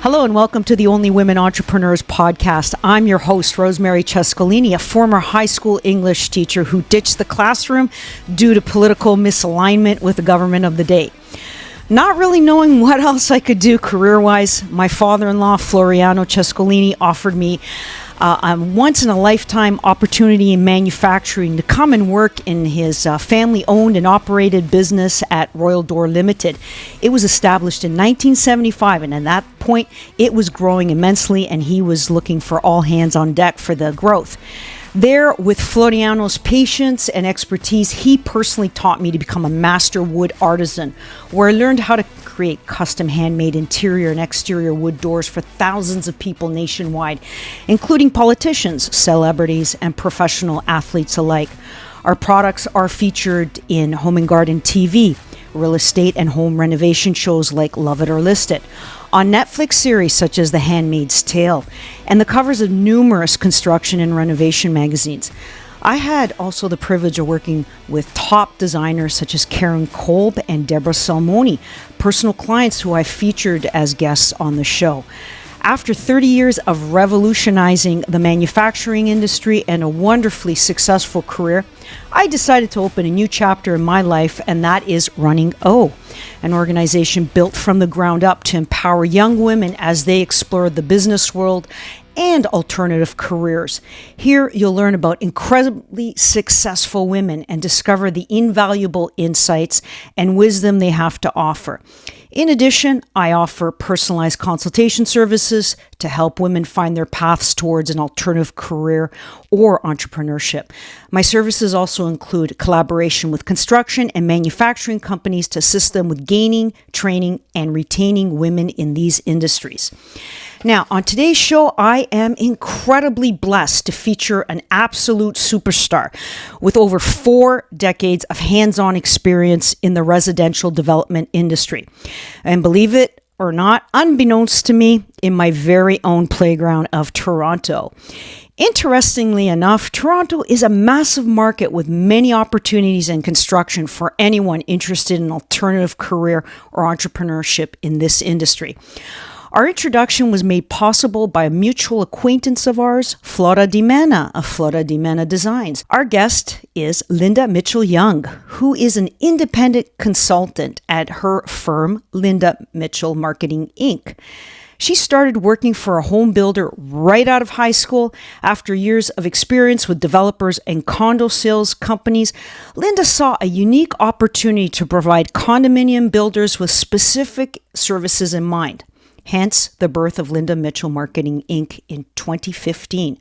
Hello and welcome to the Only Women Entrepreneurs podcast. I'm your host, Rosemary Cescolini, a former high school English teacher who ditched the classroom due to political misalignment with the government of the day. Not really knowing what else I could do career-wise, my father-in-law, Floriano Cescolini, offered me a once-in-a-lifetime opportunity in manufacturing to come and work in his family-owned and operated business at Royal Door Limited. It was established in 1975, and at that point, it was growing immensely, and he was looking for all hands on deck for the growth. There, with Floriano's patience and expertise, he personally taught me to become a master wood artisan, where I learned how to create custom handmade interior and exterior wood doors for thousands of people nationwide, including politicians, celebrities, and professional athletes alike. Our products are featured in Home and Garden TV, real estate and home renovation shows like Love It or List It, on Netflix series such as The Handmaid's Tale, and the covers of numerous construction and renovation magazines. I had also the privilege of working with top designers such as Karen Kolb and Deborah Salmoni, personal clients who I featured as guests on the show. After 30 years of revolutionizing the manufacturing industry and a wonderfully successful career, I decided to open a new chapter in my life, and that is Running O, an organization built from the ground up to empower young women as they explore the business world and alternative careers. Here, you'll learn about incredibly successful women and discover the invaluable insights and wisdom they have to offer. In addition, I offer personalized consultation services to help women find their paths towards an alternative career or entrepreneurship. My services also include collaboration with construction and manufacturing companies to assist them with gaining, training, and retaining women in these industries. Now, on today's show, I am incredibly blessed to feature an absolute superstar with over 4 decades of hands-on experience in the residential development industry. And believe it or not, unbeknownst to me, in my very own playground of Toronto. Interestingly enough, Toronto is a massive market with many opportunities in construction for anyone interested in an alternative career or entrepreneurship in this industry. Our introduction was made possible by a mutual acquaintance of ours, Flora Di Mena of Flora Di Mena Designs. Our guest is Linda Mitchell-Young, who is an independent consultant at her firm, Linda Mitchell Marketing, Inc. She started working for a home builder right out of high school. After years of experience with developers and condo sales companies, Linda saw a unique opportunity to provide condominium builders with specific services in mind. Hence, the birth of Linda Mitchell Marketing, Inc. in 2015,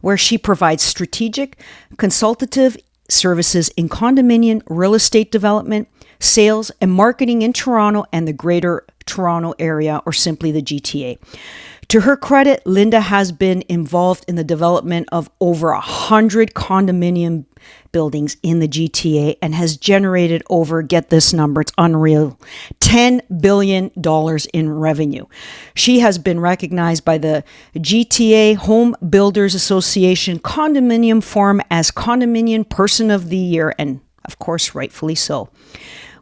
where she provides strategic, consultative services in condominium, real estate development, sales, and marketing in Toronto and the Greater Toronto Area, or simply the GTA. To her credit, Linda has been involved in the development of over 100 condominium buildings in the GTA and has generated over, get this number, it's unreal, $10 billion in revenue. She has been recognized by the GTA Home Builders Association Condominium Forum as Condominium Person of the Year, and of course, rightfully so.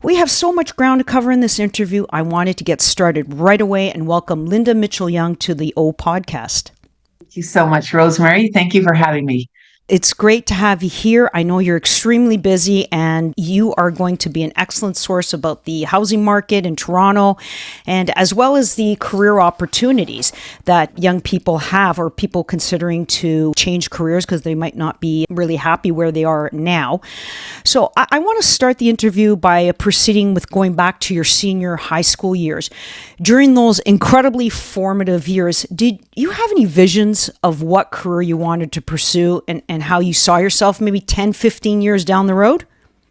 We have so much ground to cover in this interview. I wanted to get started right away and welcome Linda Mitchell-Young to the O Podcast. Thank you so much, Rosemary. Thank you for having me. It's great to have you here. I know you're extremely busy and you are going to be an excellent source about the housing market in Toronto and as well as the career opportunities that young people have or people considering to change careers because they might not be really happy where they are now. So I want to start the interview by proceeding with going back to your senior high school years. During those incredibly formative years, did you have any visions of what career you wanted to pursue and how you saw yourself maybe 10, 15 years down the road?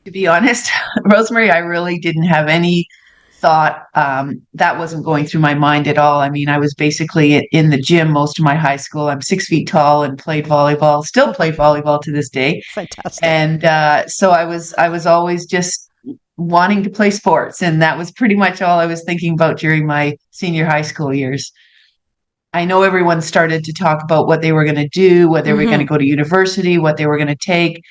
To be honest, Rosemary, I really didn't have any thought. That wasn't going through my mind at all. I mean, I was basically in the gym most of my high school. I'm 6 feet tall and played volleyball, still play volleyball to this day. Fantastic. And so I was always just wanting to play sports. And that was pretty much all I was thinking about during my senior high school years. I know everyone started to talk about what they were going to do, whether they were going to go to university, what they were going to take.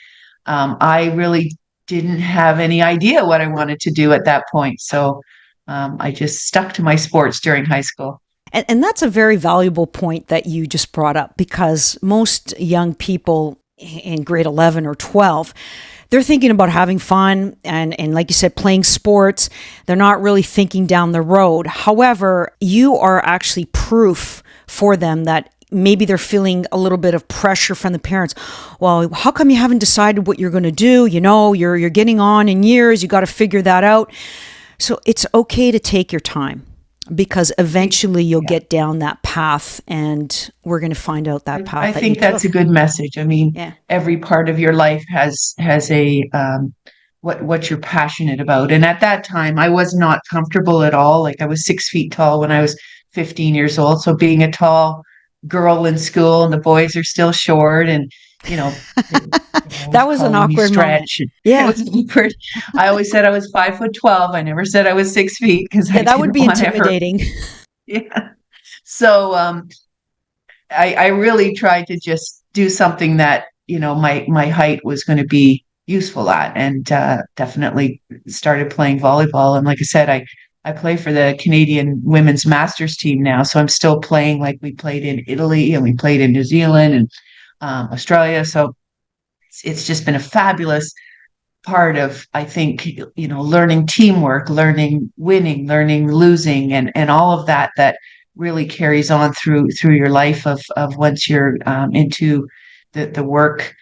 I really didn't have any idea what I wanted to do at that point. So I just stuck to my sports during high school. And that's a very valuable point that you just brought up, because most young people in grade 11 or 12, they're thinking about having fun and like you said, playing sports. They're not really thinking down the road. However, you are actually proof for them that maybe they're feeling a little bit of pressure from the parents. Well, how come you haven't decided what you're going to do? You know, you're getting on in years. You got to figure that out. So it's okay to take your time, because eventually you'll get down that path, and we're going to find out that path. I think that's a good message. I mean, every part of your life has a what you're passionate about. And at that time, I was not comfortable at all. Like, I was 6 feet tall when I was 15 years old. So being a tall girl in school, and the boys are still short, and that was an awkward moment. Yeah, it was awkward. I always said I was 5'12". I never said I was 6 feet, because that would be intimidating. Yeah. So I really tried to just do something that my height was going to be useful at, and definitely started playing volleyball. And like I said, I play for the Canadian women's masters team now, so I'm still playing. Like, we played in Italy, and we played in New Zealand and Australia. So it's just been a fabulous part of, I think, learning teamwork, learning winning, learning losing, and all of that really carries on through your life of once you're into the work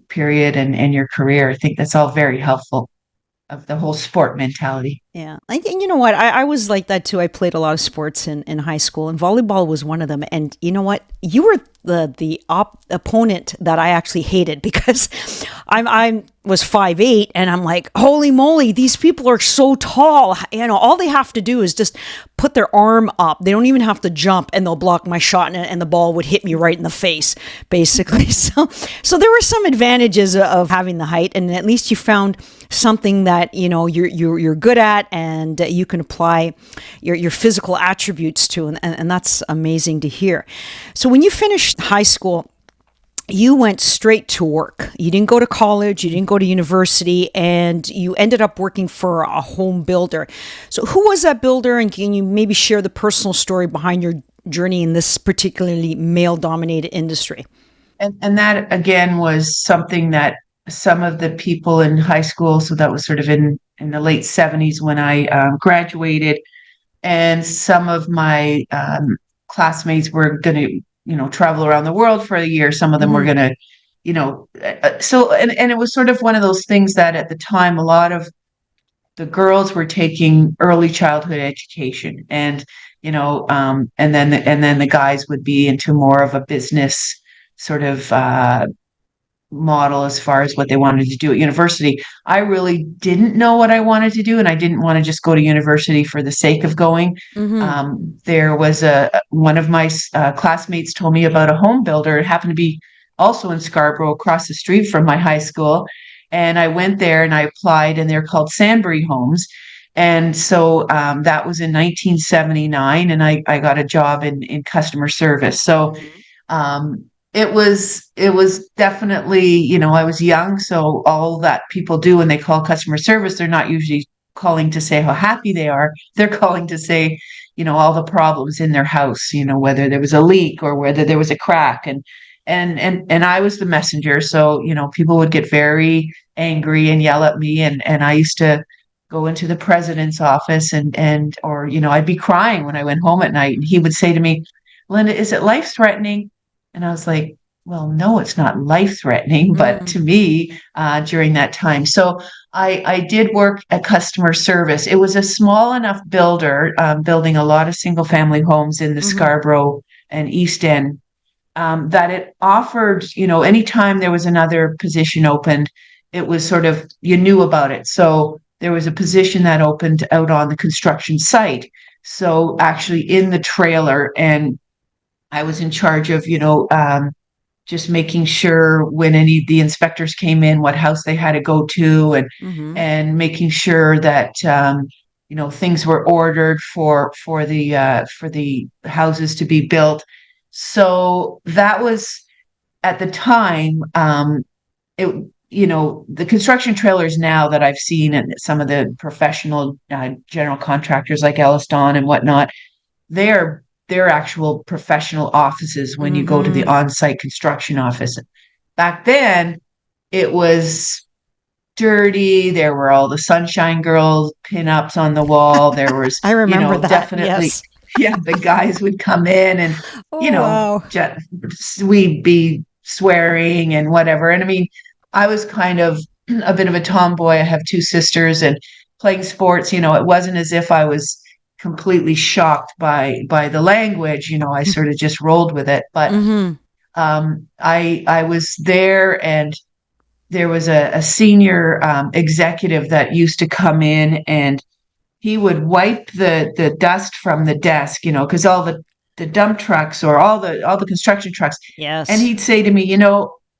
period and your career. I think that's all very helpful, of the whole sport mentality. Yeah. And you know what? I was like that too. I played a lot of sports in high school, and volleyball was one of them. And you know what? You were the opponent that I actually hated, because I was 5'8", and I'm like, holy moly, these people are so tall. All they have to do is just put their arm up. They don't even have to jump, and they'll block my shot, and the ball would hit me right in the face, basically. So there were some advantages of having the height, and at least you found something that you're good at, and you can apply your physical attributes to, and that's amazing to hear. So when you finished high school, you went straight to work. You didn't go to college, you didn't go to university, and you ended up working for a home builder. So who was that builder, and can you maybe share the personal story behind your journey in this particularly male-dominated industry? And that, again, was something that some of the people in high school, so that was sort of in the late 70s when I graduated, and some of my classmates were going to travel around the world for a year. Some of them were going to so and it was sort of one of those things that at the time a lot of the girls were taking early childhood education, and and then the guys would be into more of a business sort of model as far as what they wanted to do at university. I really didn't know what I wanted to do, and I didn't want to just go to university for the sake of going. There was one of my classmates told me about a home builder. It happened to be also in Scarborough, across the street from my high school. And I went there and I applied, and they're called Sandbury Homes. And so that was in 1979, and I got a job in customer service. So it was definitely, I was young. So all that people do when they call customer service, they're not usually calling to say how happy they are. They're calling to say, all the problems in their house, whether there was a leak or whether there was a crack. And I was the messenger. So, people would get very angry and yell at me. And I used to go into the president's office or I'd be crying when I went home at night. And he would say to me, Linda, is it life-threatening? And I was like, well, no, it's not life-threatening, but to me, during that time. So I did work at customer service. It was a small enough builder, building a lot of single-family homes in the Scarborough and East End, that it offered, anytime there was another position opened, it was sort of, you knew about it. So there was a position that opened out on the construction site. So actually in the trailer, and I was in charge of, just making sure when any of the inspectors came in, what house they had to go to, and making sure that, things were ordered for the houses to be built. So that was, at the time, the construction trailers now that I've seen, and some of the professional general contractors like Ellis Don and whatnot, they're their actual professional offices when you go to the Mm-hmm. on-site construction office. Back then, it was dirty. There were all the Sunshine Girls pinups on the wall. There was, I remember that. definitely, Yes. yeah, the guys would come in and, Oh, wow. we'd be swearing and whatever. And I mean, I was kind of a bit of a tomboy. I have two sisters and playing sports, it wasn't as if I was completely shocked by the language. I sort of just rolled with it. But Mm-hmm. I was there, and there was a senior executive that used to come in, and he would wipe the dust from the desk, because all the dump trucks or all the construction trucks, and Yes. he'd say to me,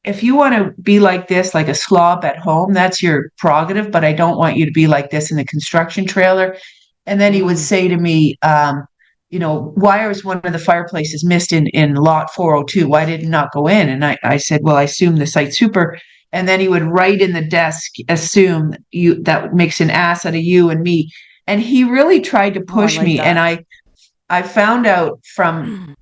if you want to be like this, like a slob at home, that's your prerogative, but I don't want you to be like this in a construction trailer. And then he would Mm. say to me, why was one of the fireplaces missed in lot 402? Why did it not go in? And I said, well, I assume the site super. And then he would write in the desk, assume you, that makes an ass out of you and me. And he really tried to Oh, I push like me. And that. I found out from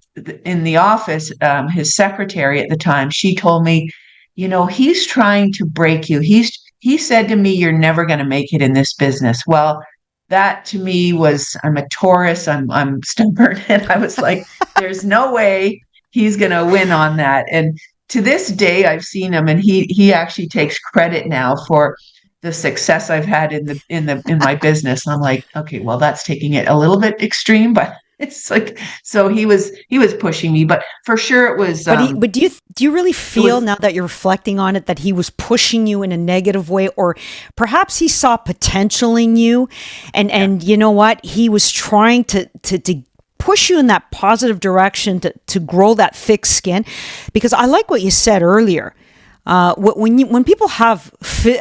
in the office, his secretary at the time, she told me, he's trying to break you. He said to me, you're never going to make it in this business. Well, that to me was, I'm a Taurus, I'm stubborn. And I was like, there's no way he's going to win on that. And to this day, I've seen him, and he actually takes credit now for the success I've had in my business. And I'm like, okay, well, that's taking it a little bit extreme, but it's like, so he was pushing me, but for sure But do you really it feel, was now that you're reflecting on it, that he was pushing you in a negative way, or perhaps he saw potential in you, yeah, and you know what, he was trying to push you in that positive direction to grow that thick skin, because I like what you said earlier. When people have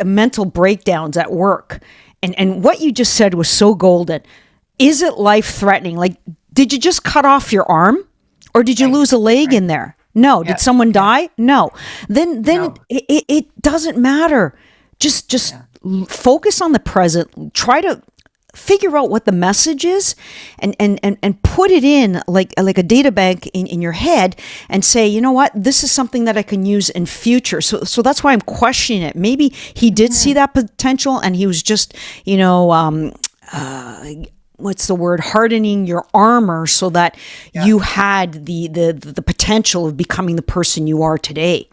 mental breakdowns at work, and what you just said was so golden. Is it life threatening? Like, did you just cut off your arm? Or did you right, lose a leg right, in there? No. Did yeah, someone yeah, die? No. Then no, it doesn't matter. Just yeah, focus on the present. Try to figure out what the message is, and put it in like a data bank in your head, and say, you know what, this is something that I can use in future. So that's why I'm questioning it. Maybe he did see mhm, that potential, and he was just, what's the word, hardening your armor so that yeah. you had the potential of becoming the person you are today.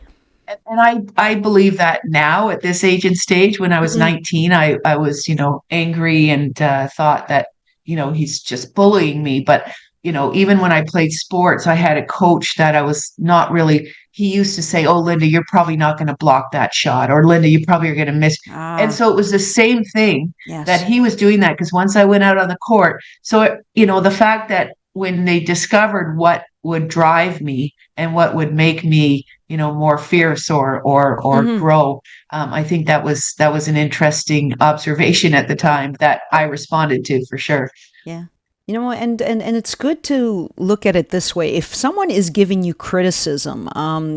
And I believe that now at this age and stage. When I was Mm-hmm. 19, I was, angry, and thought that, he's just bullying me. But, even when I played sports, I had a coach that I was not really, he used to say, oh, Linda, you're probably not going to block that shot, or Linda, you probably are going to miss. And Ah, so it was the same thing that yes. he was doing that, because once I went out on the court, so, the fact that when they discovered what would drive me and what would make me, more fierce or Mm-hmm. grow. I think that was an interesting observation at the time that I responded to for sure. Yeah. You know, and it's good to look at it this way. If someone is giving you criticism,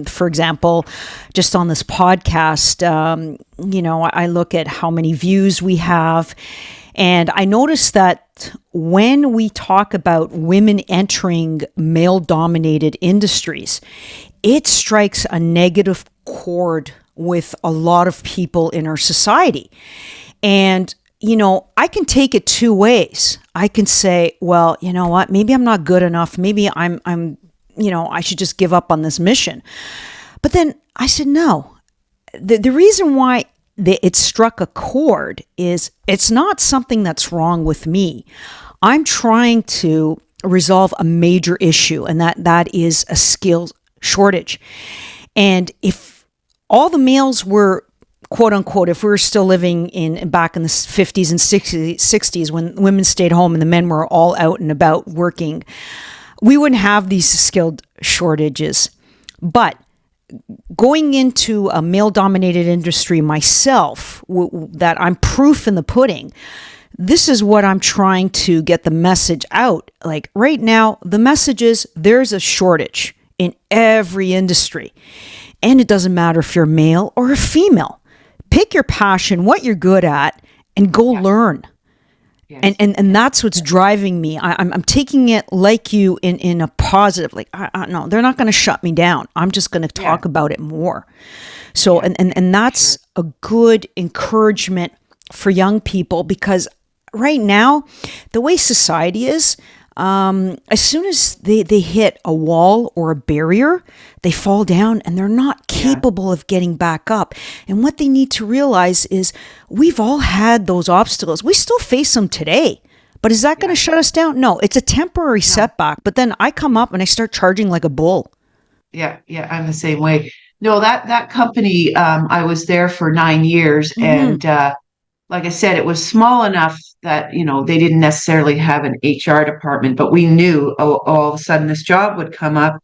for example, just on this podcast, I look at how many views we have, and I notice that when we talk about women entering male dominated industries, it strikes a negative chord with a lot of people in our society. And, I can take it two ways. I can say, well, you know what, maybe I'm not good enough. Maybe I should just give up on this mission. But then I said, no, the reason why it struck a chord is it's not something that's wrong with me. I'm trying to resolve a major issue, and that is a skill shortage. And if all the males were, quote unquote, if we were still living back in the 50s and 60s, when women stayed home and the men were all out and about working, we wouldn't have these skilled shortages. But going into a male dominated industry myself, that I'm proof in the pudding, this is what I'm trying to get the message out. Like right now, the message is there's a shortage in every industry. And it doesn't matter if you're male or a female. Pick your passion, what you're good at, and go Yeah, learn. And, Yes. and that's what's driving me. I'm taking it like you in a positive, like, no, they're not going to shut me down. I'm just going to Yeah. talk about it more. So, Yeah. and Sure. that's a good encouragement for young people, because right now, the way society is, as soon as they hit a wall or a barrier, they fall down and they're not Yeah. capable of getting back up. And what they need to realize is we've all had those obstacles. We still face them today. But is that going to Yeah. shut us down? No, it's a temporary No. setback. But then I come up and I start charging like a bull. Yeah. Yeah. I'm the same way. No, that company, I was there for 9 years, Hmm. and like I said, it was small enough that, they didn't necessarily have an HR department, but we knew, all of a sudden this job would come up.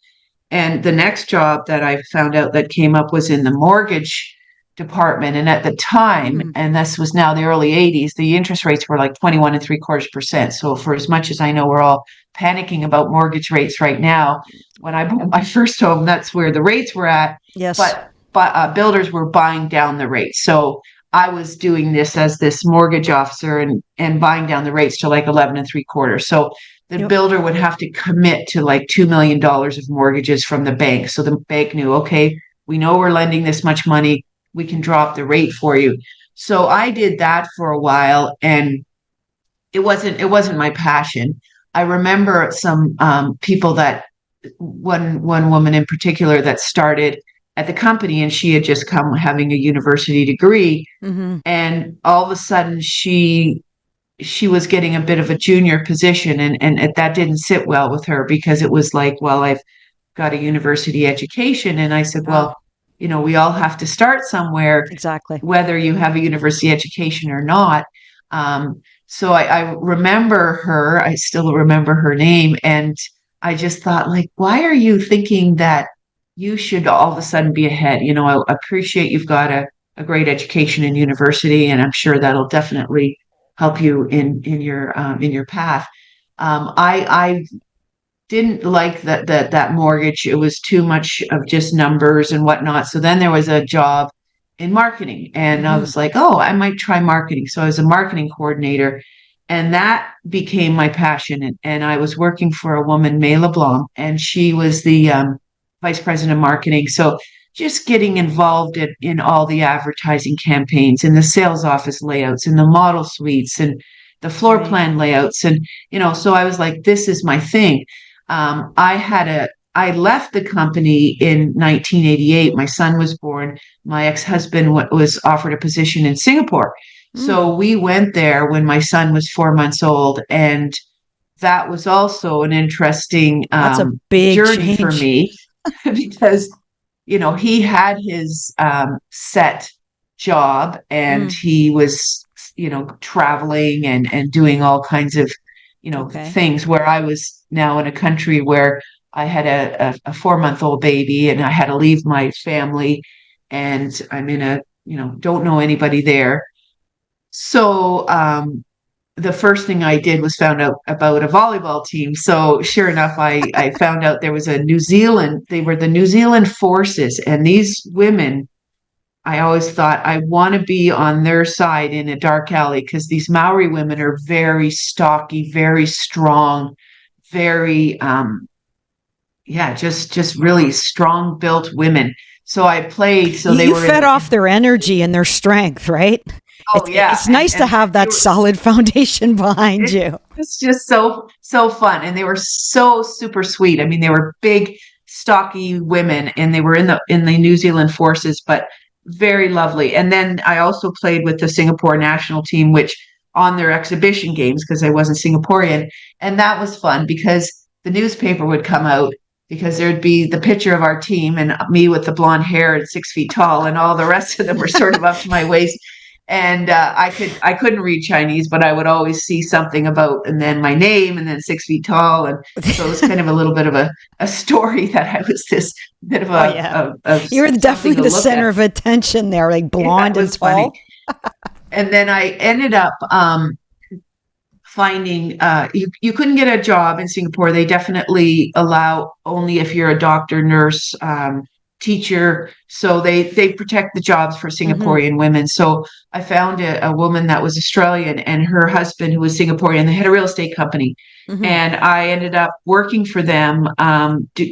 And the next job that I found out that came up was in the mortgage department. And at the time, Hmm. and this was now the early 80s, the interest rates were like 21.75%. So for as much as I know we're all panicking about mortgage rates right now, when I bought my first home, that's where the rates were at. Yes. But builders were buying down the rates. So I was doing this as this mortgage officer, and buying down the rates to like 11.75. So the Yep. builder would have to commit to like $2 million of mortgages from the bank. So the bank knew, okay, we know we're lending this much money, we can drop the rate for you. So I did that for a while, and it wasn't my passion. I remember some people that one woman in particular that started at the company, and she had just come having a university degree, Hmm. and all of a sudden she was getting a bit of a junior position, and that didn't sit well with her, because it was like, well, I've got a university education. And I said, Yeah, well, we all have to start somewhere, exactly. whether you have a university education or not. So I remember her, I still remember her name. And I just thought, like, why are you thinking that you should all of a sudden be ahead? I appreciate you've got a great education in university, and I'm sure that'll definitely help you in your path. I didn't like that mortgage. It was too much of just numbers and whatnot. So then there was a job in marketing, and I Hmm. was like, oh, I might try marketing. So I was a marketing coordinator, and that became my passion. And I was working for a woman, May LeBlanc, and she was the vice president of marketing. So just getting involved in all the advertising campaigns, in the sales office layouts, in the model suites, and the floor Right. plan layouts. And, so I was like, this is my thing. I left the company in 1988. My son was born. My ex-husband was offered a position in Singapore. Mm, So we went there when my son was 4 months old. And that was also an interesting that's a big journey for change. me, because, he had his set job, and Mm, he was, traveling and doing all kinds of, okay. things, where I was now in a country where I had a 4 month old baby, and I had to leave my family, and I'm in don't know anybody there. So the first thing I did was found out about a volleyball team. So sure enough, I found out there was a New Zealand, they were the New Zealand Forces. And these women, I always thought, I want to be on their side in a dark alley, because these Maori women are very stocky, very strong, very, yeah, just really strong built women. So I played, so they You were fed off their energy and their strength, right? oh yeah. It's And, nice to and have they that were, solid foundation behind it you. was just so fun, and they were so super sweet. I mean, they were big, stocky women, and they were in the New Zealand Forces, but very lovely. And then I also played with the Singapore national team, which on their exhibition games, because I wasn't Singaporean, and that was fun, because the newspaper would come out, because there'd be the picture of our team and me with the blonde hair and 6 feet tall, and all the rest of them were sort of up to my waist. And I couldn't read Chinese, but I would always see something about, and then my name, and then 6 feet tall. And so it was kind of a little bit of a story that I was this bit of Oh yeah. of You're something definitely to the look center at. of attention there, like Yeah, it blonde and was funny. tall. And then I ended up finding, you couldn't get a job in Singapore. They definitely allow only if you're a doctor, nurse, teacher. So they protect the jobs for Mm-hmm. Singaporean women. So I found a woman that was Australian, and her husband, who was Singaporean, they had a real estate company. Mm-hmm. And I ended up working for them,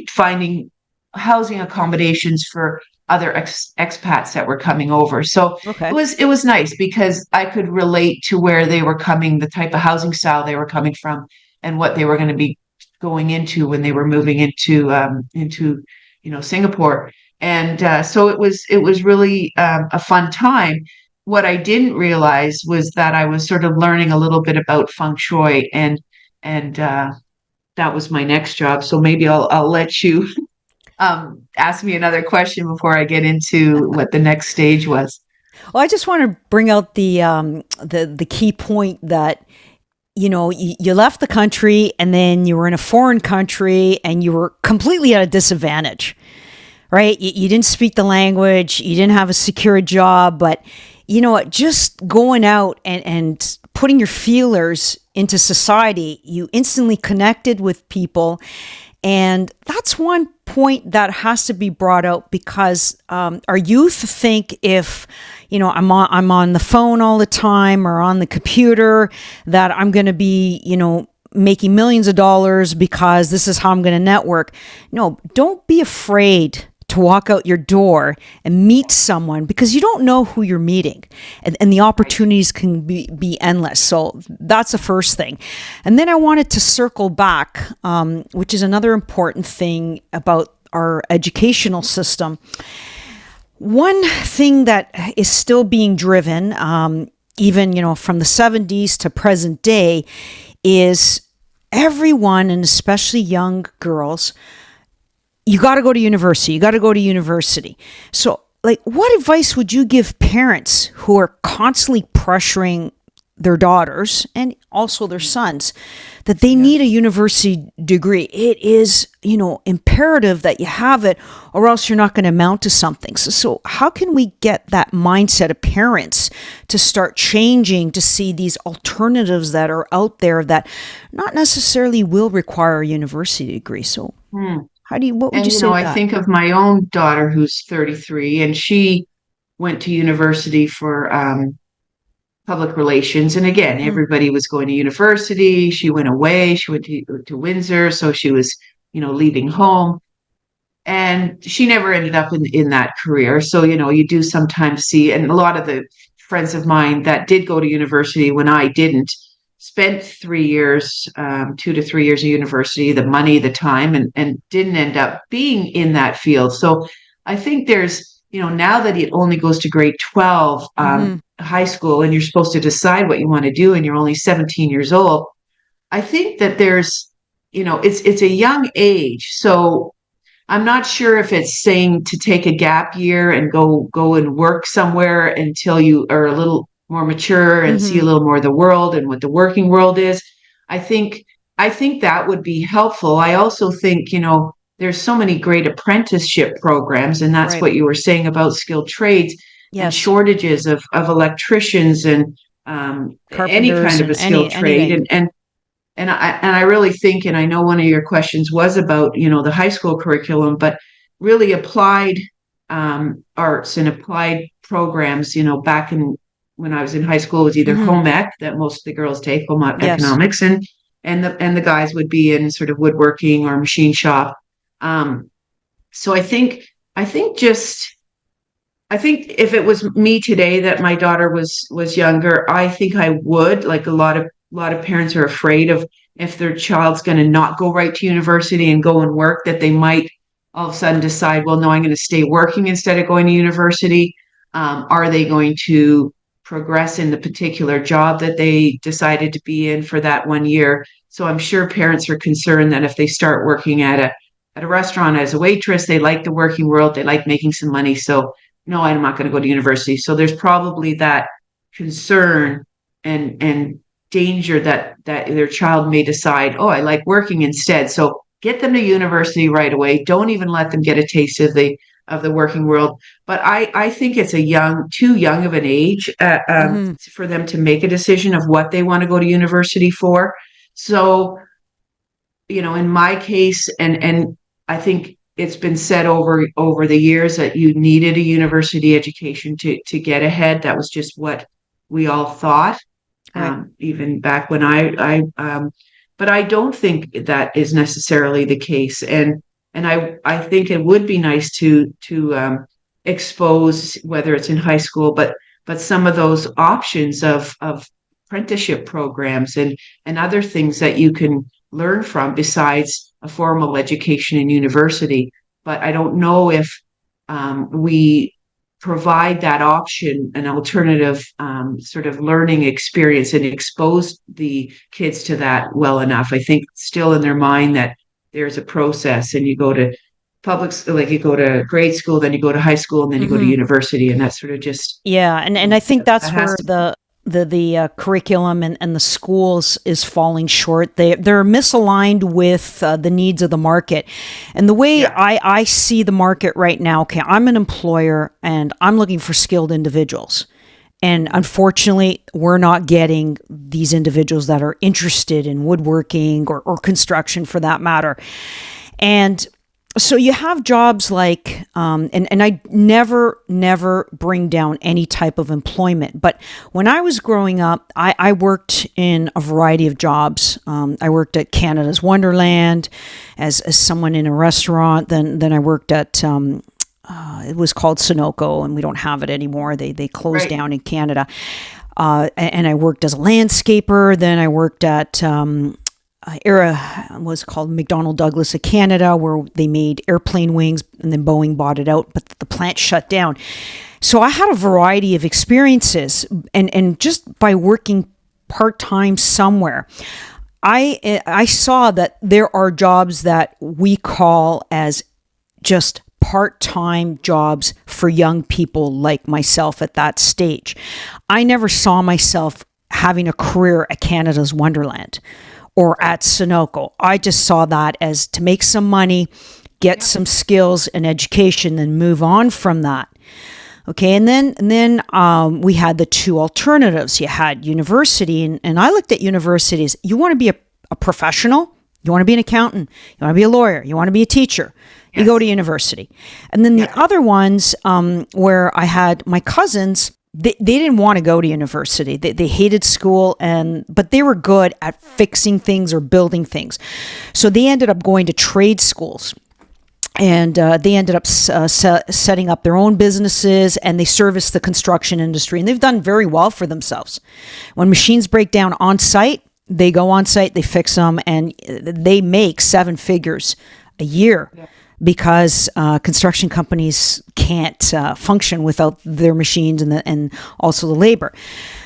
finding housing accommodations for other expats that were coming over. So Okay. it was nice because I could relate to where they were coming, the type of housing style they were coming from, and what they were going to be going into when they were moving into Singapore. And so it was really a fun time. What I didn't realize was that I was sort of learning a little bit about feng shui, and that was my next job. So maybe I'll let you ask me another question before I get into what the next stage was. Well, I just want to bring out the key point that you left the country and then you were in a foreign country and you were completely at a disadvantage, right? You didn't speak the language, you didn't have a secure job, but you know what? Just going out and putting your feelers into society, you instantly connected with people. And that's one point that has to be brought out because our youth think if I'm on the phone all the time or on the computer that I'm going to be making millions of dollars because this is how I'm going to network. No, don't be afraid to walk out your door and meet someone because you don't know who you're meeting, and the opportunities can be endless. So that's the first thing. And then I wanted to circle back, which is another important thing about our educational system. One thing that is still being driven, even from the 70s to present day, is everyone, and especially young girls, you got to go to university. You got to go to university. So, what advice would you give parents who are constantly pressuring their daughters and also their sons that they need a university degree? It is, imperative that you have it, or else you're not going to amount to something. So how can we get that mindset of parents to start changing to see these alternatives that are out there that not necessarily will require a university degree? So what would And you say to I that? think of my own daughter who's 33, and she went to university for public relations. And again, Mm, everybody was going to university. She went away. She went to Windsor, so she was, leaving home. And she never ended up in that career. So, you do sometimes see, and a lot of the friends of mine that did go to university when I didn't, spent 3 years, 2 to 3 years of university, the money, the time, and didn't end up being in that field. So I think there's, now that it only goes to grade 12, mm-hmm. high school, and you're supposed to decide what you want to do, and you're only 17 years old. I think that there's, it's a young age. So I'm not sure if it's saying to take a gap year and go and work somewhere until you are a little more mature and see a Mm-hmm. little more of the world and what the working world is. I think I think that would be helpful. I also think, there's so many great apprenticeship programs, and that's Right. what you were saying about skilled trades and Yes. shortages of electricians and any Carpenters kind of and a skilled trade. anything. And I really think, and I know one of your questions was about, the high school curriculum, but really applied arts and applied programs, back in when I was in high school, it was either Mm-hmm. home ec that most of the girls take, home Yes. economics, and the guys would be in sort of woodworking or machine shop. Um, so I think just I think if it was me today that my daughter was younger, I think I would. Like a lot of parents are afraid of if their child's going to not go right to university and go and work, that they might all of a sudden decide, well, no, I'm going to stay working instead of going to university. Are they going to progress in the particular job that they decided to be in for that 1 year? So I'm sure parents are concerned that if they start working at a restaurant as a waitress, they like the working world, they like making some money. So no, I'm not going to go to university. So there's probably that concern and danger that their child may decide, oh, I like working instead. So get them to university right away. Don't even let them get a taste of the working world. But I think it's too young of an age Mm-hmm. for them to make a decision of what they want to go to university for. So, in my case, and I think it's been said over the years that you needed a university education to get ahead. That was just what we all thought, Right. even back when but I don't think that is necessarily the case. And I think it would be nice to expose, whether it's in high school, but some of those options of apprenticeship programs and other things that you can learn from besides a formal education in university. But I don't know if we provide that option, an alternative sort of learning experience, and expose the kids to that well enough. I think still in their mind that there's a process, and you go to like you go to grade school, then you go to high school, and then you go to Mm-hmm. university, and that's sort of just Yeah, and I think that that's has where to. the curriculum and the schools is falling short. They're misaligned with the needs of the market, and the way Yeah. I see the market right now. Okay, I'm an employer and I'm looking for skilled individuals, and unfortunately, we're not getting these individuals that are interested in woodworking or construction for that matter, and so you have jobs like, and I never bring down any type of employment. But when I was growing up, I worked in a variety of jobs. I worked at Canada's Wonderland as someone in a restaurant. Then I worked at, it was called Sunoco, and we don't have it anymore. They closed Right. down in Canada. And I worked as a landscaper. Then I worked at era was called McDonnell Douglas of Canada, where they made airplane wings, and then Boeing bought it out, but the plant shut down. So I had a variety of experiences, and just by working part-time somewhere, I saw that there are jobs that we call as just part-time jobs for young people like myself at that stage. I never saw myself having a career at Canada's Wonderland or at Sunoco. I just saw that as to make some money, get some skills and education, then move on from that. Okay, and then we had the two alternatives. You had university, and I looked at universities. You want to be a professional, you want to be an accountant, you want to be a lawyer, you want to be a teacher, you go to university. And then the other ones, where I had my cousins, they didn't want to go to university. They hated school, but they were good at fixing things or building things. So they ended up going to trade schools. And they ended up setting up their own businesses, and they service the construction industry. And they've done very well for themselves. When machines break down on site, they go on site, they fix them, and they make 7 figures a year. Yeah. Because construction companies can't function without their machines and also the labor.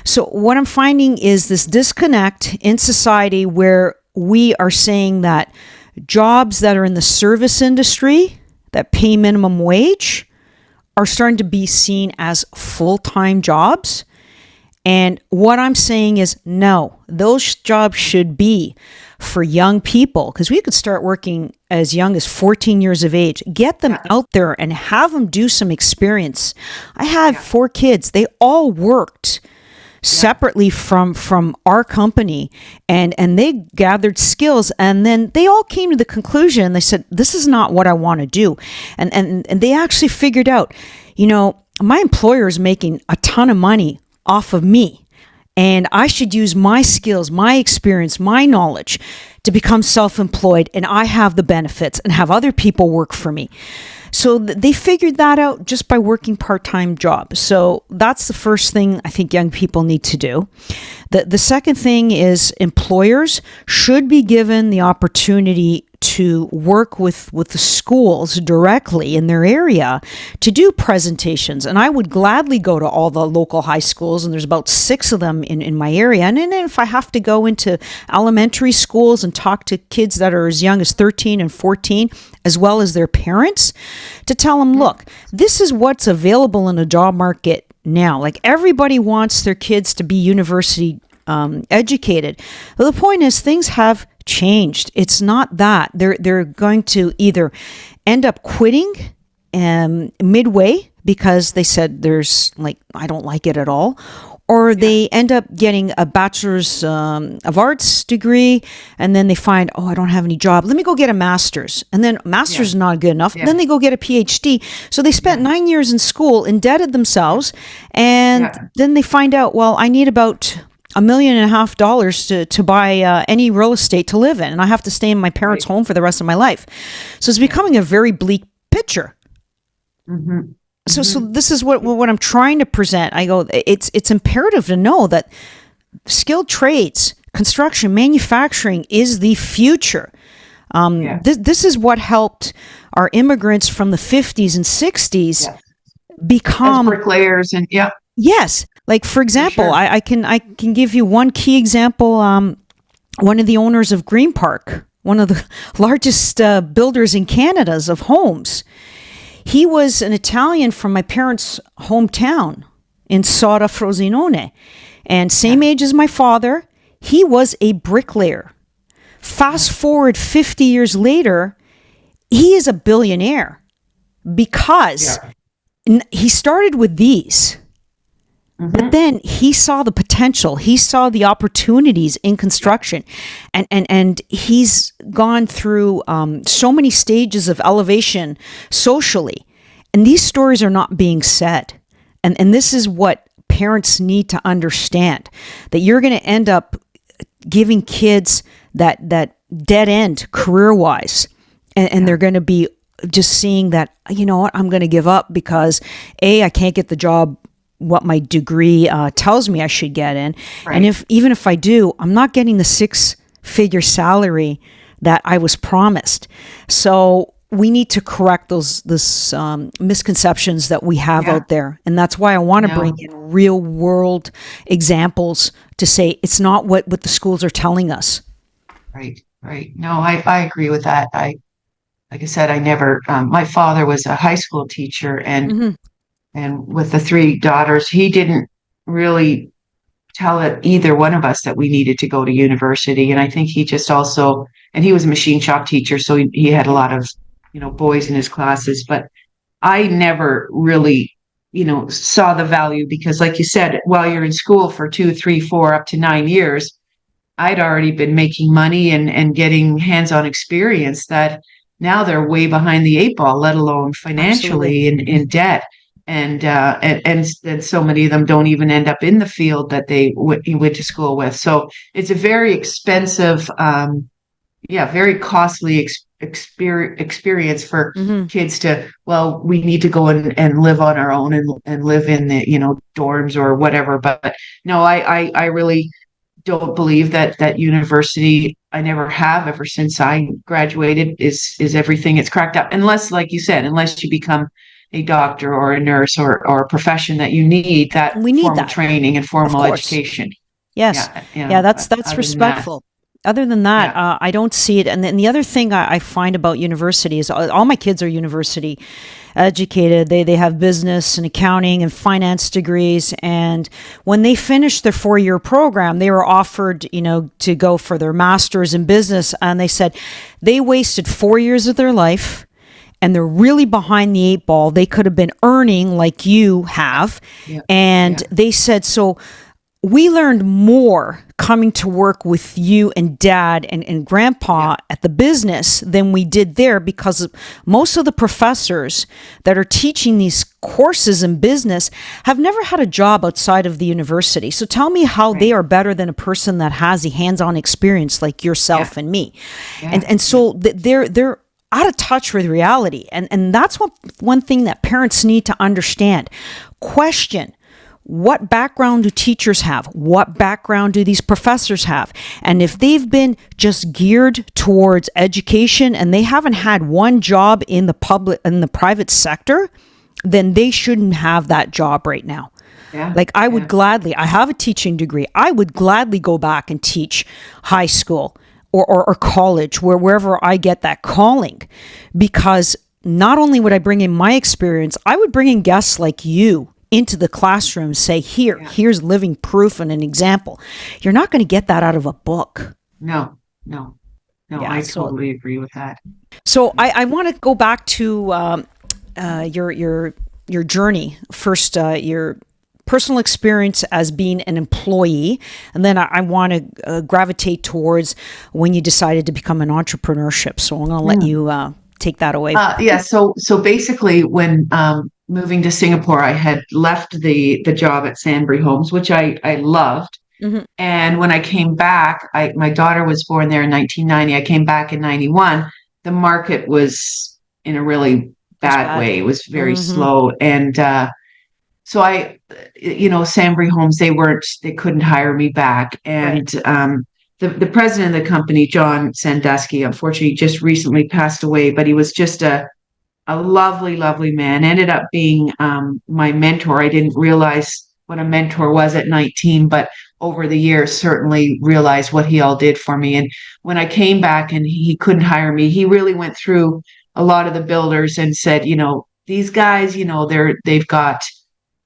So what I'm finding is this disconnect in society where we are saying that jobs that are in the service industry that pay minimum wage are starting to be seen as full-time jobs. And what I'm saying is, no, those jobs should be for young people, because we could start working as young as 14 years of age, get them out there and have them do some experience. I have 4 kids. They all worked separately from our company, and they gathered skills, and then they all came to the conclusion. They said, this is not what I want to do. And they actually figured out, my employer is making a ton of money off of me, and I should use my skills, my experience, my knowledge to become self-employed, and I have the benefits and have other people work for me. So they figured that out just by working part-time jobs. So that's the first thing I think young people need to do. The second thing is employers should be given the opportunity to work with the schools directly in their area to do presentations. And I would gladly go to all the local high schools, and there's about 6 of them in my area. And then if I have to go into elementary schools and talk to kids that are as young as 13 and 14, as well as their parents, to tell them, look, this is what's available in the job market now. Like, everybody wants their kids to be university educated. But the point is, things have changed. It's not that. They're going to either end up quitting midway because they said I don't like it at all, or they end up getting a bachelor's of arts degree, and then they find, oh, I don't have any job. Let me go get a master's. And then master's is not good enough. Then they go get a PhD. So they spent 9 years in school, indebted themselves, and then they find out, well, I need about $1.5 million to buy any real estate to live in, and I have to stay in my parents' home for the rest of my life. So it's becoming a very bleak picture. Mm-hmm. So this is what I'm trying to present. I go, it's imperative to know that skilled trades, construction, manufacturing is the future. This is what helped our immigrants from the 50s and 60s become as bricklayers and Yes. Like, for example, sure. I can give you one key example. One of the owners of Green Park, one of the largest builders in Canada's of homes, he was an Italian from my parents' hometown in Sora Frosinone, and same age as my father. He was a bricklayer. Fast forward 50 years later, he is a billionaire because he started with these. But then he saw the potential. He saw the opportunities in construction, and he's gone through so many stages of elevation socially, and these stories are not being said. And this is what parents need to understand, that you're going to end up giving kids that dead end career-wise, and they're going to be just seeing that, you know what, I'm going to give up because I can't get the job what my degree tells me I should get in. And even if I do, I'm not getting the 6-figure salary that I was promised. So we need to correct those misconceptions that we have out there. And that's why I want to bring in real world examples to say it's not what the schools are telling us. Right. No, I agree with that. Like I said, I never, my father was a high school teacher, and with the 3 daughters, he didn't really tell either one of us that we needed to go to university. And I think he just also, and he was a machine shop teacher, so he had a lot of, boys in his classes, but I never really, saw the value, because like you said, while you're in school for 2, 3, 4, up to 9 years, I'd already been making money and getting hands-on experience that now they're way behind the 8 ball, let alone financially in debt. And so many of them don't even end up in the field that they went to school with. So it's a very expensive, very costly experience for kids to, we need to go and live on our own and live in the, dorms or whatever. But no, I really don't believe that university, I never have ever since I graduated, is everything it's cracked up. Unless, like you said, unless you become a doctor or a nurse or a profession that you need that formal training and formal education. Yes. That's respectful. Other than that, I don't see it. And then the other thing I find about university is all my kids are university educated. They have business and accounting and finance degrees. And when they finished their 4-year program, they were offered, to go for their master's in business. And they said they wasted 4 years of their life, and they're really behind the 8 ball. They could have been earning like you have. They said, so we learned more coming to work with you and dad and grandpa at the business than we did there, because most of the professors that are teaching these courses in business have never had a job outside of the university. So tell me how they are better than a person that has the hands-on experience like yourself and me. And so they're out of touch with reality. And that's one thing that parents need to understand. Question: what background do teachers have? What background do these professors have? And if they've been just geared towards education and they haven't had one job in the private sector, then they shouldn't have that job right now. Like I would gladly, I have a teaching degree. I would gladly go back and teach high school or college, wherever I get that calling, because not only would I bring in my experience, I would bring in guests like you into the classroom, say, here's living proof and an example. You're not going to get that out of a book. No, I totally agree with that. So I want to go back to your journey. First, your personal experience as being an employee, and then I want to gravitate towards when you decided to become an entrepreneurship. So I'm going to let you take that away. Yeah. So basically, when moving to Singapore, I had left the job at Sandbury Homes, which I loved. Mm-hmm. And when I came back, my daughter was born there in 1990. I came back in 91. The market was in a really bad way. It was very slow. And so Sandbury Homes, they couldn't hire me back. And the president of the company, John Sandusky, unfortunately just recently passed away, but he was just a lovely, lovely man. Ended up being my mentor. I didn't realize what a mentor was at 19, but over the years certainly realized what he all did for me. And when I came back and he couldn't hire me, he really went through a lot of the builders and said, these guys, they've got,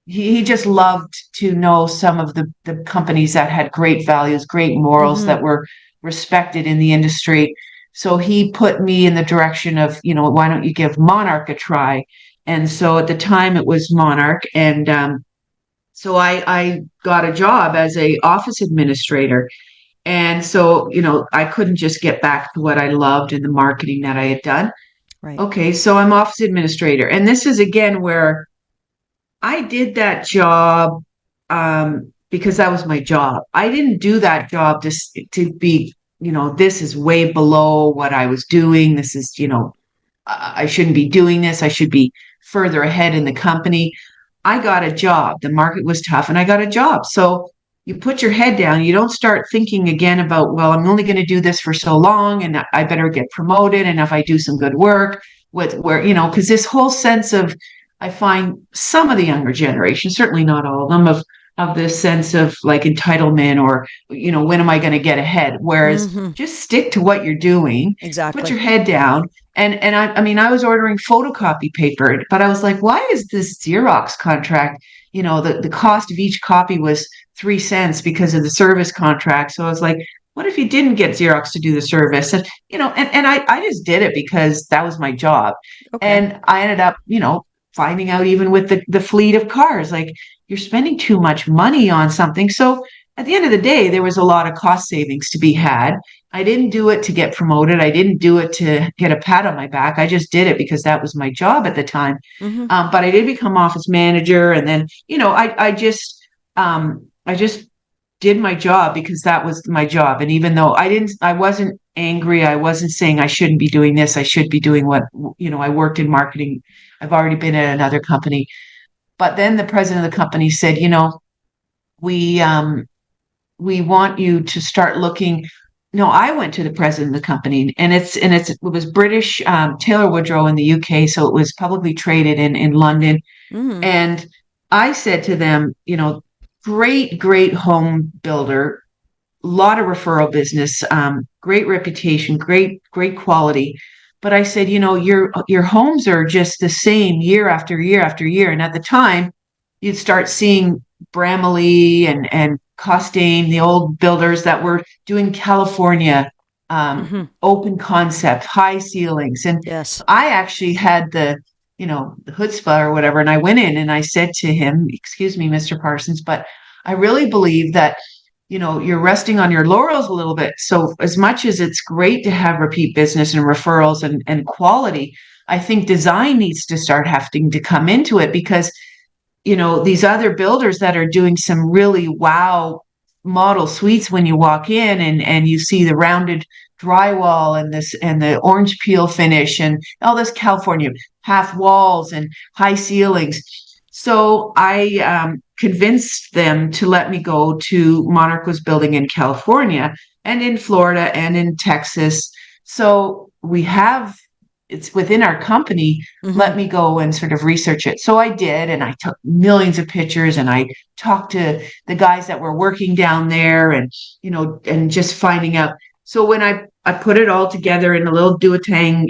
he just loved to know some of the companies that had great values, great morals, that were respected in the industry. So he put me in the direction of, why don't you give Monarch a try? And so at the time it was Monarch. And so I got a job as a office administrator. And so, I couldn't just get back to what I loved in the marketing that I had done. Right. Okay, so I'm office administrator. And this is again where I did that job because that was my job. I didn't do that job to be, this is way below what I was doing. This is, I shouldn't be doing this. I should be further ahead in the company. I got a job. The market was tough and I got a job. So you put your head down. You don't start thinking again about, well, I'm only going to do this for so long and I better get promoted. And if I do some good work because this whole sense of, I find some of the younger generation, certainly not all of them, of this sense of like entitlement or, when am I going to get ahead? Whereas just stick to what you're doing. Exactly. Put your head down. And I was ordering photocopy paper, but I was like, why is this Xerox contract? The cost of each copy was 3 cents because of the service contract. So I was like, what if you didn't get Xerox to do the service? And, I just did it because that was my job. Okay. And I ended up, finding out even with the fleet of cars, like you're spending too much money on something. So at the end of the day, there was a lot of cost savings to be had. I didn't do it to get promoted. I didn't do it to get a pat on my back. I just did it because that was my job at the time. But I did become office manager. And then, I just did my job because that was my job. And even though I wasn't angry. I wasn't saying I shouldn't be doing this. I should be doing what, I worked in marketing. I've already been at another company. But then the president of the company said, we want you to start looking. No, I went to the president of the company and it was British, Taylor Woodrow in the UK. So it was publicly traded in London. And I said to them, great home builder, a lot of referral business, great reputation, great quality. But I said, your homes are just the same year after year after year. And at the time, you'd start seeing Bramley and Costain, the old builders that were doing California, open concept, high ceilings. And yes, I actually had the chutzpah or whatever. And I went in and I said to him, excuse me, Mr. Parsons, but I really believe that you're resting on your laurels a little bit. So as much as it's great to have repeat business and referrals and quality, I think design needs to start having to come into it because, these other builders that are doing some really wow model suites when you walk in and you see the rounded drywall and the orange peel finish and all this California half walls and high ceilings. So I convinced them to let me go to Monarch was building in California and in Florida and in Texas. So it's within our company, let me go and sort of research it. So I did, and I took millions of pictures and I talked to the guys that were working down there and, and just finding out. So when I put it all together in a little duotang,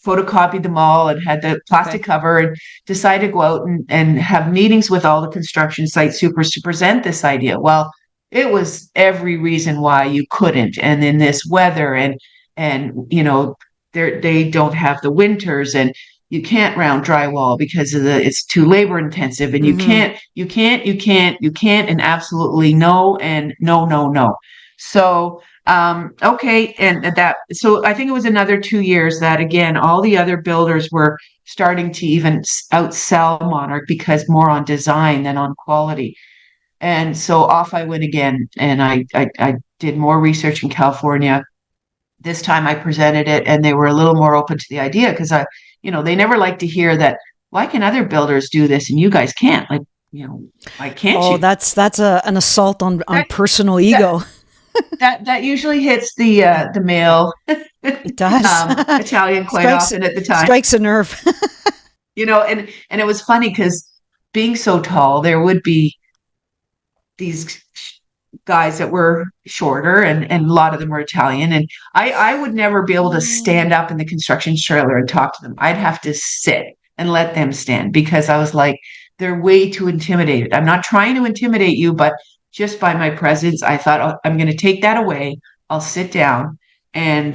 photocopied them all and had the plastic cover and decided to go out and have meetings with all the construction site supers to present this idea. Well, it was every reason why you couldn't. And in this weather and they don't have the winters and you can't round drywall because it's too labor intensive, and Mm-hmm. you can't, and absolutely no, and no, no, no. So, okay. And so I think it was another 2 years that again, all the other builders were starting to even outsell Monarch because more on design than on quality. And so off I went again, and I did more research in California. This time I presented it, and they were a little more open to the idea because they never like to hear that. Why can other builders do this and you guys can't? Like, why can't Oh, you? that's an assault on That personal that ego. that usually hits the male It does. Italian quite strikes often at the time. strikes a nerve. And it was funny because being so tall, there would be these guys that were shorter, and a lot of them were Italian. And I would never be able to stand up in the construction trailer and talk to them. I'd have to sit and let them stand because I was like, they're way too intimidated. I'm not trying to intimidate you, but just by my presence, I thought, oh, I'm going to take that away. I'll sit down and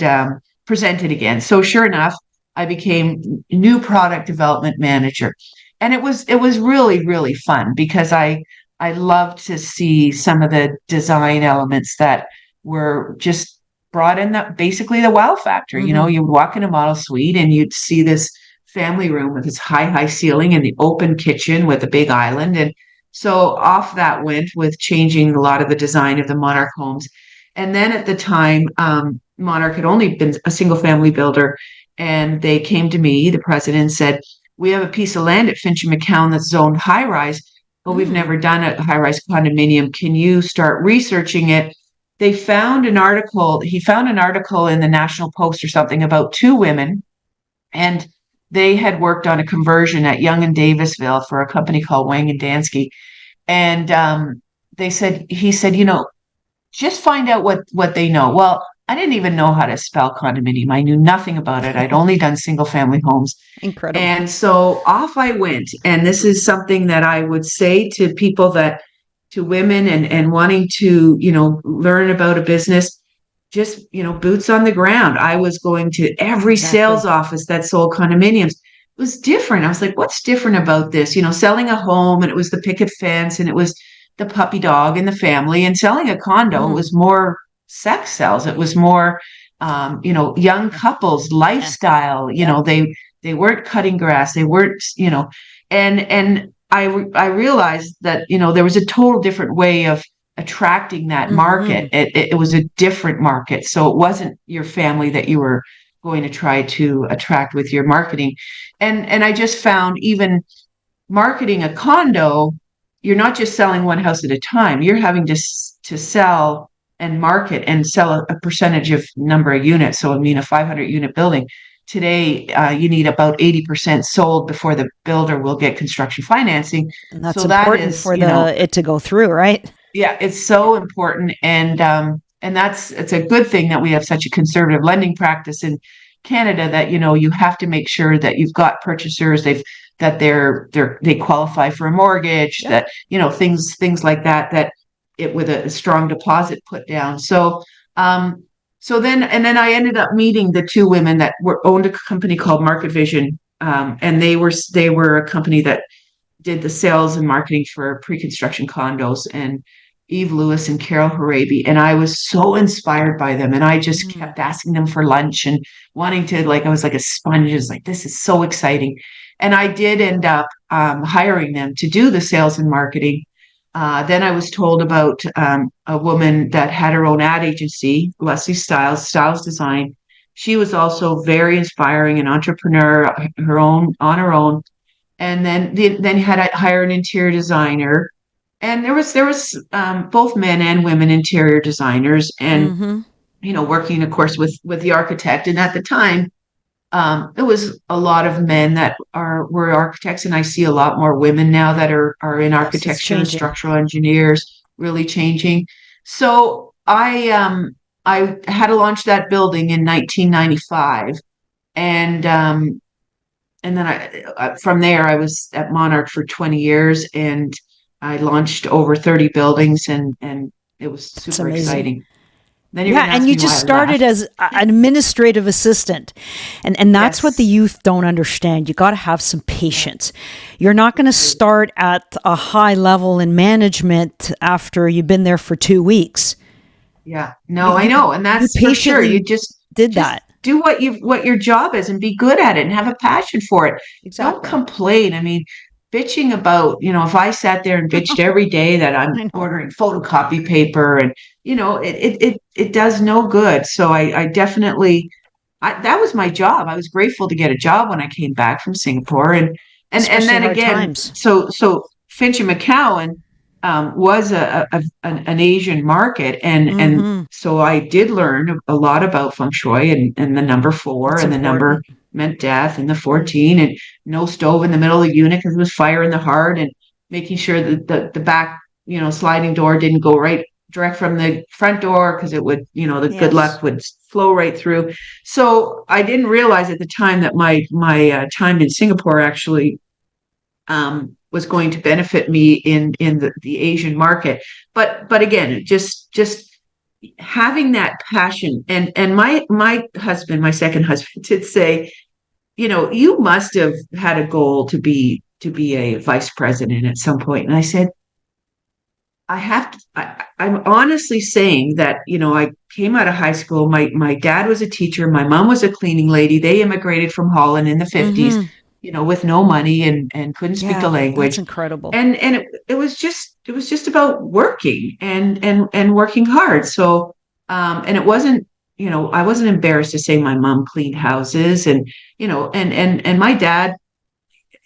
present it again. So sure enough, I became new product development manager. And it was really, really fun because I love to see some of the design elements that were just brought in, that basically the wow factor. Mm-hmm. You would walk in a model suite and you'd see this family room with this high ceiling and the open kitchen with a big island. And so off that went with changing a lot of the design of the Monarch homes. And then at the time, Monarch had only been a single family builder. And they came to me, the president, and said, we have a piece of land at Finch and McCown that's zoned high rise, but we've Mm. never done a high rise condominium. Can you start researching it? He found an article in the National Post or something about two women, and they had worked on a conversion at Young and Davisville for a company called Wang and Dansky. And he said, just find out what they know. Well, I didn't even know how to spell condominium. I knew nothing about it. I'd only done single family homes. Incredible. And so off I went. And this is something that I would say to people, to women and wanting to, learn about a business, just, boots on the ground. I was going to every sales Exactly. office that sold condominiums. It was different. I was like, what's different about this? Selling a home, and it was the picket fence, and it was the puppy dog and the family. And selling a condo, it Mm. was more sex sales. It was more, young couples, Yeah. lifestyle. Yeah. They weren't cutting grass. They weren't, and I realized that, there was a total different way of attracting that Mm-hmm. market. It was a different market. So it wasn't your family that you were going to try to attract with your marketing. And I just found, even marketing a condo, you're not just selling one house at a time. You're having to sell and market and sell a percentage of number of units. So I mean, a 500 unit building today, you need about 80% sold before the builder will get construction financing. And that's So that important is, for the it to go through, right? yeah, it's so important. And it's a good thing that we have such a conservative lending practice in Canada, that you have to make sure that you've got purchasers, they qualify for a mortgage, Yep. that things like that it with a strong deposit put down. So then I ended up meeting the two women that owned a company called Market Vision, and they were a company that did the sales and marketing for pre-construction condos, and Eve Lewis and Carol Harabi. And I was so inspired by them. And I just Mm. kept asking them for lunch and wanting to, like, I was like a sponge. It's like, this is so exciting. And I did end up hiring them to do the sales and marketing. Then I was told about a woman that had her own ad agency, Leslie Styles Design. She was also very inspiring, an entrepreneur, on her own. And then you had to hire an interior designer, and there was both men and women interior designers, and Mm-hmm. working, of course, with the architect. And at the time, it was a lot of men that were architects, and I see a lot more women now that are in Yes, it's architecture, changing. structural engineers, really changing. So I had to launch that building in 1995, and then from there, I was at Monarch for 20 years, and I launched over 30 buildings, and it was That's super amazing. exciting. Then you're Yeah, going to and ask you me why just I started left. as an administrative assistant. And that's what the Yes. youth don't understand. You got to have some Yeah. patience. You're not going to start at a high level in management after you've been there for 2 weeks. Yeah. You No, I you know. And you that's for sure. You patiently did just that. do what your job is and be good at it and have a passion for it. Don't Exactly. complain. I mean, bitching about, if I sat there and bitched every day that I'm I know. ordering photocopy paper and, it does no good. So I definitely that was my job. I was grateful to get a job when I came back from Singapore, and Especially then hard again, times. so Finch and McCowan was an Asian market, and Mhm. so I did learn a lot about feng shui and the number four, That's and the number important. meant death, and the Mm. 14, and no stove in the middle of the unit because it was fire in the heart, and making sure that the back sliding door didn't go right direct from the front door because it would the good Yes. luck would flow right through. So I didn't realize at the time that my time in Singapore actually was going to benefit me in the Asian market. But again, just having that passion, and my husband, my second husband, did say, you must have had a goal to be a vice president at some point. And I said, I have to, I'm honestly saying that, I came out of high school. My dad was a teacher. My mom was a cleaning lady. They immigrated from Holland in the 50s, Mhm. with no money and couldn't speak the Yeah, that's language. incredible. And it was just about working and working hard. So, and it wasn't, I wasn't embarrassed to say my mom cleaned houses and my dad,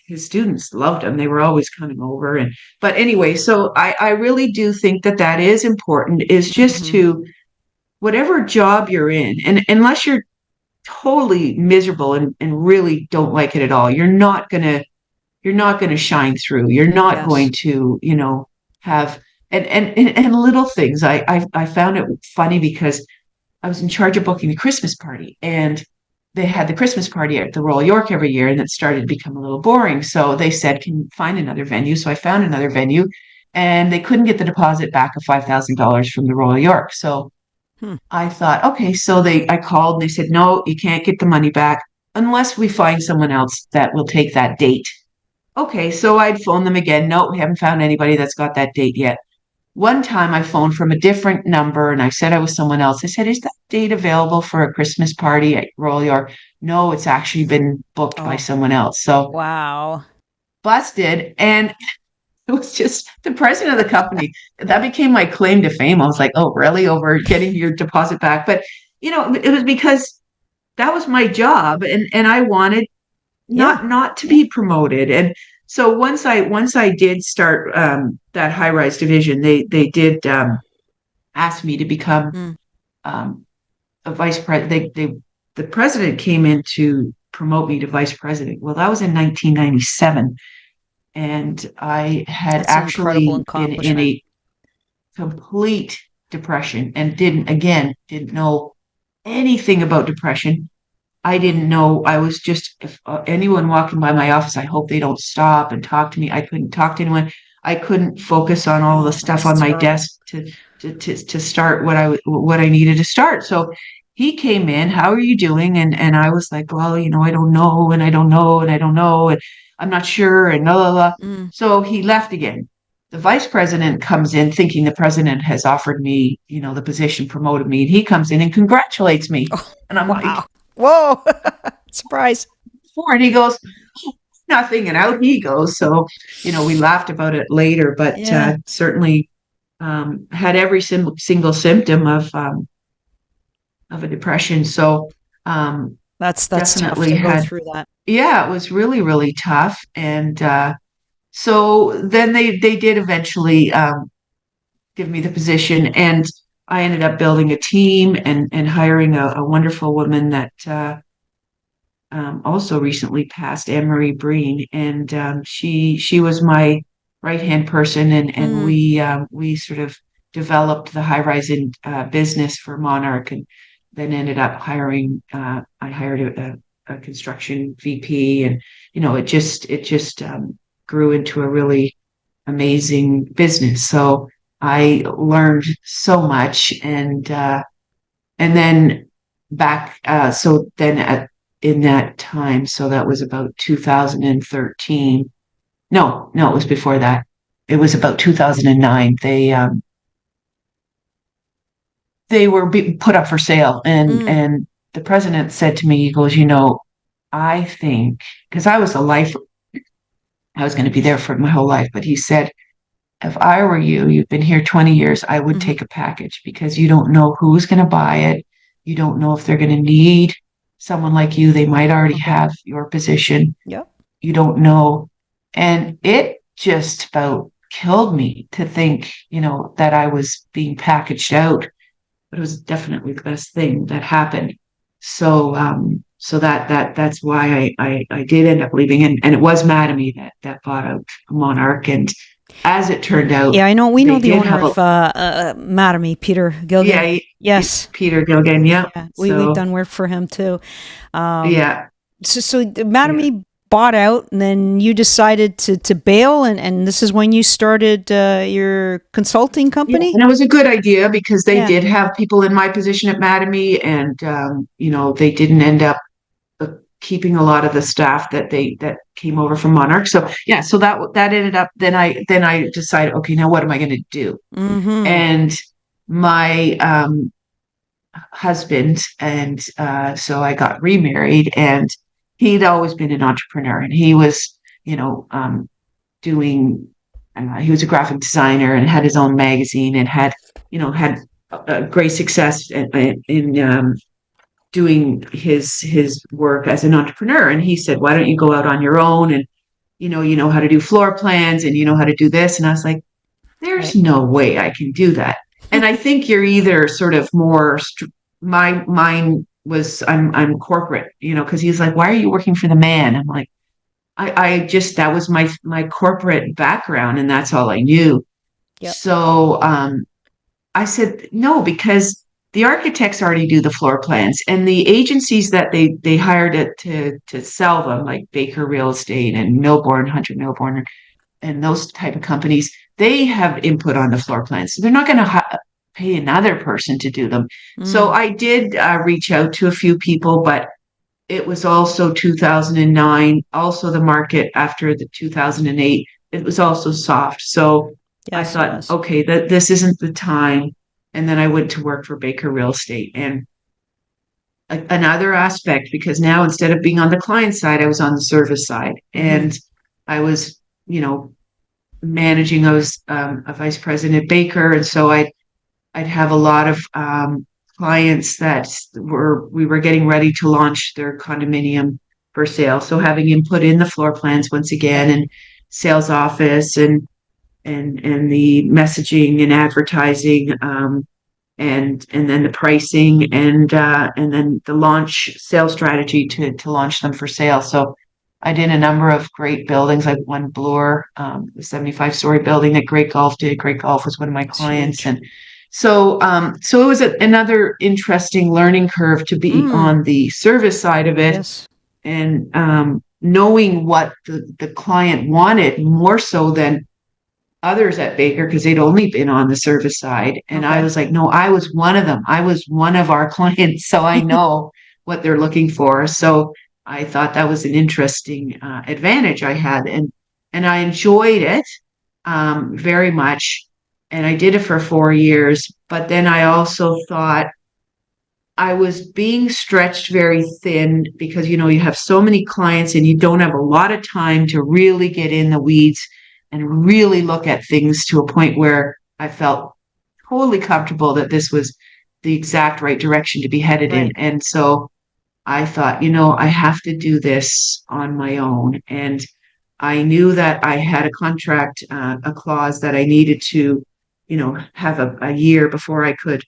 his students loved him. They were always coming over. But anyway, so I really do think that is important, is just Mhm. to, whatever job you're in, and unless you're totally miserable and really don't like it at all, you're not gonna shine through. You're not going Yes. to, have, and little things. I found it funny because I was in charge of booking the Christmas party, and they had the Christmas party at the Royal York every year, and it started to become a little boring. So they said, "Can you find another venue?" So I found another venue, and they couldn't get the deposit back of $5,000 from the Royal York. So Hmm. I thought, okay, so I called and they said, "No, you can't get the money back unless we find someone else that will take that date." Okay, so I'd phone them again. No, we haven't found anybody that's got that date yet. One time I phoned from a different number and I said I was someone else. I said, "Is that date available for a Christmas party at Royal York?" "No, it's actually been booked by Oh, someone else." So wow. busted. And it was just the president of the company. That became my claim to fame. I was like, "Oh, really? Over getting your deposit back?" But, it was because that was my job, and I wanted Yeah. not to be promoted. And so once I did start that high rise division, they did ask me to become Mm. um, a vice president. The president came in to promote me to vice president. Well, that was in 1997, and I had That's an incredible actually been in accomplishment. a complete depression and didn't know anything about depression. I Mm. didn't know. I was just, if anyone walking by my office, I hope they don't stop and talk to me. I couldn't talk to anyone. I couldn't focus on all the Oh, stuff that's on my terrible. desk to start what I needed to start. So he came in. "How are you doing?" And I was like, "Well, I don't know, and I don't know, and I don't know, and I'm not sure, and blah blah blah." Mm. So he left again. The vice president comes in thinking the president has offered me, the position, promoted me, and he comes in and congratulates me. Oh, And I'm like, wow. Whoa. Surprise. "Four," and he goes, "Nothing," and out he goes. So, we laughed about it later, but Yeah. certainly had every single symptom of a depression. So, um, That's tough definitely to go had, through that. yeah, it was really, really tough. And so then they did eventually give me the position, and I ended up building a team and hiring a wonderful woman that also recently passed, Anne Marie Breen, and she was my right hand person, and Mm. we sort of developed the high rise in business for Monarch, and then ended up hiring. I hired a construction VP, and it just grew into a really amazing business. So I learned so much, and and then back, so then in that time, so that was about 2013. No, it was before that. It was about 2009. They were being put up for sale, and the president said to me, he goes, I think, because I was a lifer, I was going to be there for my whole life, but he said, if I were you, you've been here 20 years, I would take a package, because you don't know who's going to buy it. You don't know if they're going to need someone like you. They might already have your position. Yep. You don't know. And it just about killed me to think, that I was being packaged out, but it was definitely the best thing that happened. So, that's why I did end up leaving, and it was Mattamy that bought out Monarch, and as it turned out, yeah, I know. We know the owner of Mattamy, Peter Gilgan. Yeah, yes, Peter Gilgan. Yeah, we've done work for him too. Yeah. So Mattamy bought out, and then you decided to bail, and this is when you started your consulting company. And it was a good idea, because they did have people in my position at Mattamy, and they didn't end up keeping a lot of the staff that came over from Monarch. So so that ended up. Then I decided, okay, now what am I going to do? And my husband, and so I got remarried, and he'd always been an entrepreneur, and he was, doing. He was a graphic designer and had his own magazine, and had great success in doing his work as an entrepreneur. And he said, why don't you go out on your own, and you know how to do floor plans, and you know how to do this. And I was like, there's no way I can do that. And I think you're either sort of more mine was I'm corporate, because he's like, why are you working for the man? I'm like, I just, that was my corporate background, and that's all I knew. So I said no, because the architects already do the floor plans, and the agencies that they hired to sell them, like Baker Real Estate and Milbourne, Hunter Milbourne, and those type of companies, they have input on the floor plans. So they're not going to pay another person to do them. So I did reach out to a few people, but it was also 2009. Also, the market after the 2008, it was also soft. So I thought, okay, this isn't the time. And then I went to work for Baker Real Estate. And another aspect, because now instead of being on the client side, I was on the service side. And I was, managing. I was a vice president at Baker. And so I'd have a lot of clients that we were getting ready to launch their condominium for sale. So having input in the floor plans once again, and sales office, and the messaging and advertising, and then the pricing, and then the launch sales strategy to launch them for sale. So I did a number of great buildings, like one Bloor, the 75-story building that Great Golf did. Great Golf was one of my clients, and so it was another interesting learning curve to be on the service side of it, and knowing what the client wanted more so than others at Baker, because they'd only been on the service side. And I was like, no, I was one of them. I was one of our clients, so I know what they're looking for. So I thought that was an interesting advantage I had, and I enjoyed it very much. And I did it for 4 years, but then I also thought I was being stretched very thin, because, you have so many clients, and you don't have a lot of time to really get in the weeds and really look at things to a point where I felt totally comfortable that this was the exact right direction to be headed in. And so I thought, I have to do this on my own. And I knew that I had a contract, a clause that I needed to, have a year before I could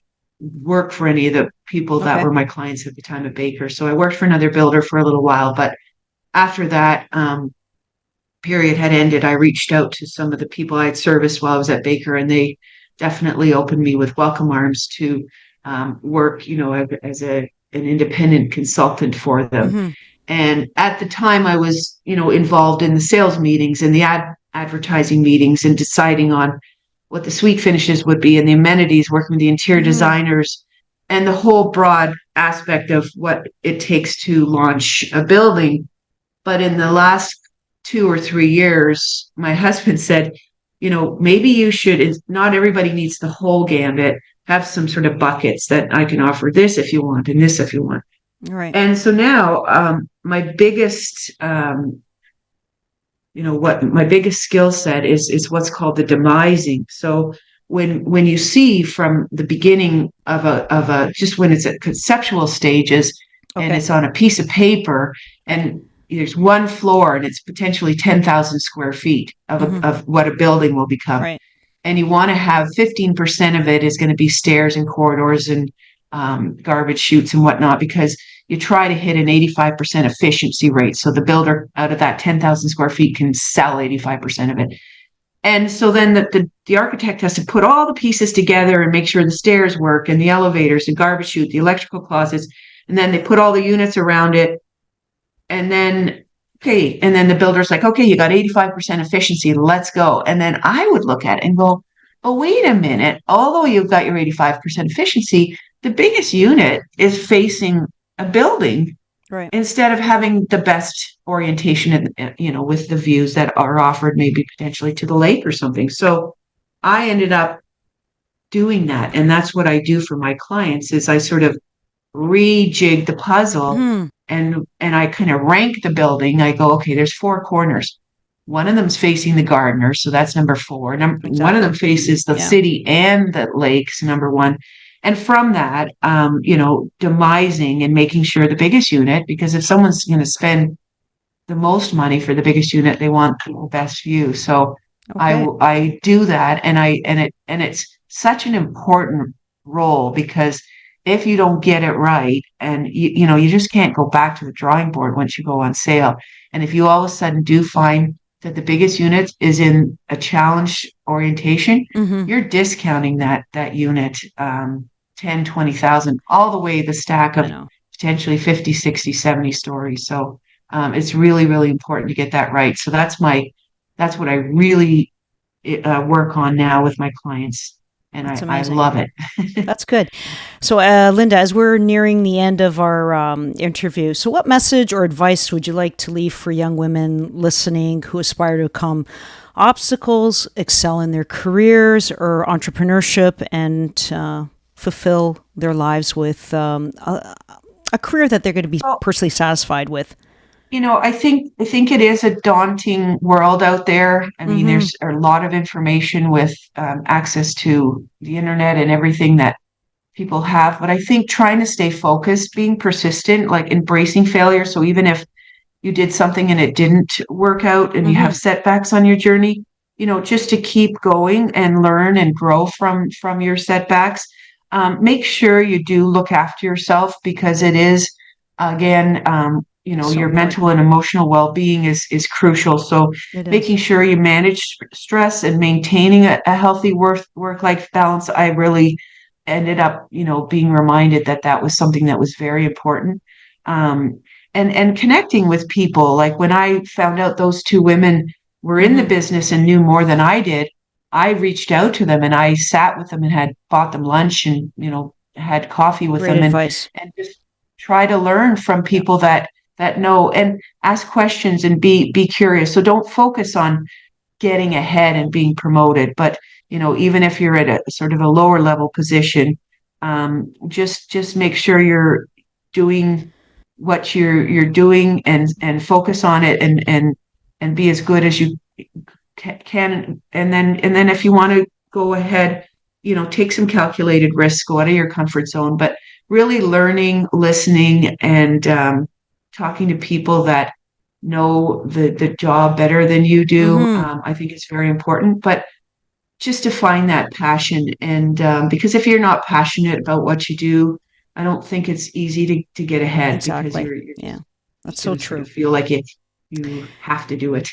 work for any of the people that were my clients at the time at Baker. So I worked for another builder for a little while, but after that period had ended, I reached out to some of the people I'd serviced while I was at Baker, and they definitely opened me with welcome arms to work, as an independent consultant for them. And at the time, I was, involved in the sales meetings and the advertising meetings, and deciding on what the suite finishes would be, and the amenities, working with the interior designers, and the whole broad aspect of what it takes to launch a building. But in the last 2 or 3 years, my husband said, maybe you should, not everybody needs the whole gambit, have some sort of buckets that I can offer this if you want and this if you want. Right. And so now my biggest, what my biggest skill set is what's called the demising. So when you see from the beginning of a just when it's at conceptual stages and it's on a piece of paper and there's one floor and it's potentially 10,000 square feet of what a building will become. Right. And you want to have 15% of it is going to be stairs and corridors and garbage chutes and whatnot, because you try to hit an 85% efficiency rate. So the builder out of that 10,000 square feet can sell 85% of it. And so then the architect has to put all the pieces together and make sure the stairs work and the elevators, the garbage chute, the electrical closets, and then they put all the units around it. And then, the builder's like, okay, you got 85% efficiency, let's go. And then I would look at it and go, oh, wait a minute. Although you've got your 85% efficiency, the biggest unit is facing a building. Right. Instead of having the best orientation, with the views that are offered, maybe potentially to the lake or something. So I ended up doing that. And that's what I do for my clients is I sort of rejig the puzzle and I kind of rank the building. I go, okay, there's 4 corners. One of them's facing the gardener, so that's number 4. One of them faces the city and the lakes, number 1. And from that, demising and making sure the biggest unit, because if someone's going to spend the most money for the biggest unit, they want the best view. So I do that, and it's such an important role, because if you don't get it right, and you just can't go back to the drawing board once you go on sale. And if you all of a sudden do find that the biggest unit is in a challenge orientation, you're discounting that unit 10, 20,000, all the way the stack of potentially 50, 60, 70 stories. So it's really, really important to get that right. So that's what I really work on now with my clients. And I love it. That's good. So, Linda, as we're nearing the end of our interview, so what message or advice would you like to leave for young women listening who aspire to overcome obstacles, excel in their careers or entrepreneurship, and fulfill their lives with a career that they're going to be personally satisfied with? I think it is a daunting world out there. I mean, there's a lot of information with access to the internet and everything that people have. But I think trying to stay focused, being persistent, like embracing failure. So even if you did something and it didn't work out and you have setbacks on your journey, just to keep going and learn and grow from your setbacks. Make sure you do look after yourself, because it is, again, your mental and emotional well-being is crucial. So making sure you manage stress and maintaining a healthy work-life balance. I really ended up, being reminded that was something that was very important. And connecting with people. Like when I found out those 2 women were in the business and knew more than I did, I reached out to them and I sat with them and had bought them lunch and, had coffee with them and just try to learn from people that know, and ask questions and be curious. So don't focus on getting ahead and being promoted, but even if you're at a sort of a lower level position, just make sure you're doing what you're doing and focus on it and be as good as you can. And then if you want to go ahead, take some calculated risks, go out of your comfort zone, but really learning, listening, and talking to people that know the job better than you do. I think it's very important, but just to find that passion. And because if you're not passionate about what you do, I don't think it's easy to get ahead. Because you're that's so true. Feel like you have to do it.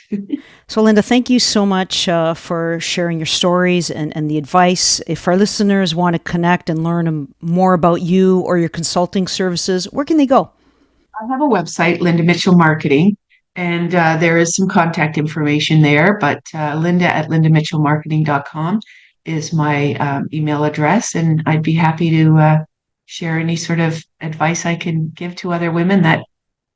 So, Linda, thank you so much for sharing your stories and the advice. If our listeners want to connect and learn more about you or your consulting services, where can they go? I have a website, Linda Mitchell Marketing, and there is some contact information there, but linda@lindamitchellmarketing.com is my email address, and I'd be happy to share any sort of advice I can give to other women that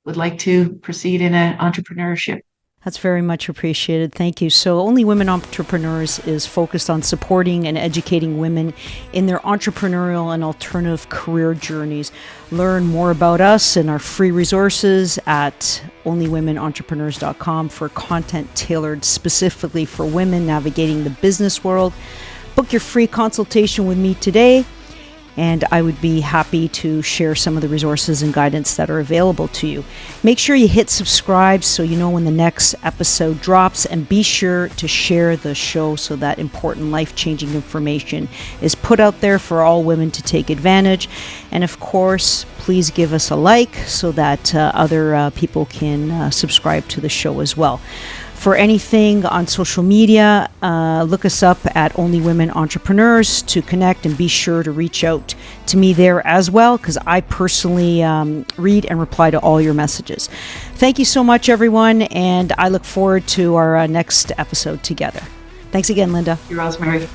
would like to proceed in entrepreneurship. That's very much appreciated. Thank you. So Only Women Entrepreneurs is focused on supporting and educating women in their entrepreneurial and alternative career journeys. Learn more about us and our free resources at onlywomenentrepreneurs.com for content tailored specifically for women navigating the business world. Book your free consultation with me today, and I would be happy to share some of the resources and guidance that are available to you. Make sure you hit subscribe so you know when the next episode drops, and be sure to share the show so that important life-changing information is put out there for all women to take advantage. And of course, please give us a like so that other people can subscribe to the show as well. For anything on social media, look us up at Only Women Entrepreneurs to connect, and be sure to reach out to me there as well, because I personally read and reply to all your messages. Thank you so much, everyone, and I look forward to our next episode together. Thanks again, Linda. You're Rosemary.